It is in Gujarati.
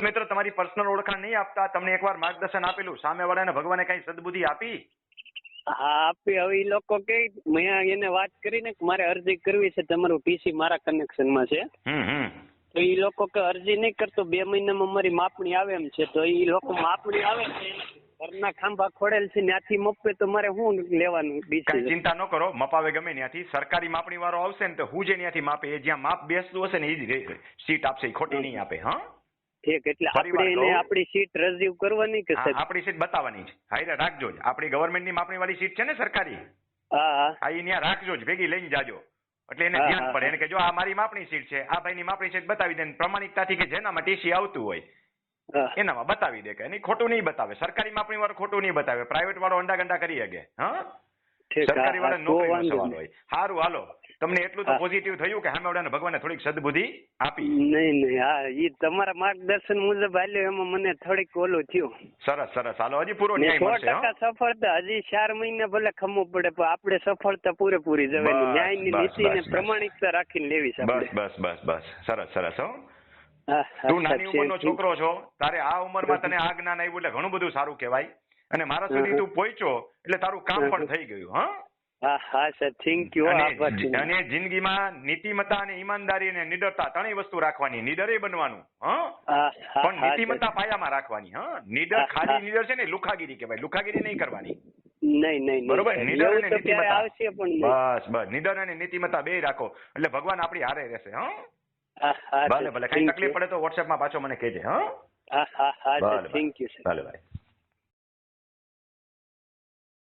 મિત્ર તમારી પર્સનલ ઓળખાણ નહીં આપતા, તમને એકવાર માર્ગદર્શન આપેલું, સામેવાળાને ભગવાને કઈ સદબુદ્ધિ આપી? હા આપી. હવે એ લોકો કે મેં એને વાત કરીને મારે અરજી કરવી છે, તમારું પીસી મારા કનેક્શનમાં છે. તો એ લોકો કે અરજી નહીં કરતો, 2 મહિનામાં મારી માપણી આવે એમ છે. તો એ લોકો માપણી આવે છે, ઘરના ખાંભા ખોડેલ છે, ત્યાંથી મપે તો મારે શું લેવાનું? કઈ ચિંતા ન કરો, મપાવે ગમે ત્યાંથી. સરકારી માપણી વાળો આવશે ને તો હું જે ત્યાંથી માપે, એ જ્યાં માપ બેસતું હશે ને એ જ સીટ આપશે, એ ખોટી નહીં આપે. હા ઠીક. એટલે આપણે એને આપણી સીટ રજીવ કરવાની કે આપણી સીટ બતાવવાની છે? હાઈરે રાખજો જ. આપણી ગવર્મેન્ટની માપણી વાળી સીટ છે ને સરકારી, હા અહીંયા રાખજો જ, ભેગી લઈને જાજો. એટલે એને ધ્યાન પડે, એને કે જો આ મારી માપણી સીટ છે, આ ભાઈની માપણી સીટ બતાવી દે, પ્રમાણિકતાથી કે જેનામાં ટીસી આવતું હોય એનામાં બતાવી દે. કે એની ખોટું નહીં બતાવે. સરકારી માપણી વાળો ખોટું નહીં બતાવે, પ્રાઇવેટ વાળો અંડા ગંડા કરી શકે. હા સરકારી વાળા નોકરીનો સવાલ હોય. સારું હાલો, તમને એટલું તો પોઝિટિવ થયું કે સામેવાળાને ભગવાને થોડીક સદબુદ્ધિ આપી? નહીં હા, એ તમારા માર્ગદર્શન મુજબ હાલ્યો એમાં મને થોડીક ઓલું થયું. સરસ સરસ. હાલો, હજી પૂરો ન્યાય મળશે. 100% સફળતા. હજી 4 મહિના ભલે ખમવું પડે, પણ આપણે સફળતા પૂરેપૂરી જવાની, ન્યાયની નીતિને પ્રમાણિકતા રાખીને લેવી છે. બસ બસ બસ બસ. સરસ સરસ. હો તું નાની ઉંમરનો છોકરો છો, તારે આ ઉંમરમાં તને આ જ્ઞાન આવ્યું એટલે ઘણું બધું સારું કહેવાય. અને મારા સુધી તું પહોંચ્યો એટલે તારું કામ પણ થઈ ગયું. હા સર, થેન્ક યુ. અને જિંદગીમાં નીતિમત્તા અને ઈમાનદારી અને નિડરતા ત્રણેય વસ્તુ રાખવાની. નિડરે બનવાનું, પણ નીતિમત્તા પાયામાં રાખવાની. નિડર ખાલી નિડર છે ને લુખાગીરી કહેવાય, લુખાગીરી નહીં કરવાની. નહીં બરોબર. નિડર અને નીતિમત્તા, બસ બસ, નિડર અને નીતિમત્તા બે રાખો એટલે ભગવાન આપણી હારે રહેશે. ભલે ભલે, કઈ તકલીફ પડે તો વોટ્સએપમાં પાછો મને કહેજે. હા થેન્ક યુ સર. ભલે ભાઈ.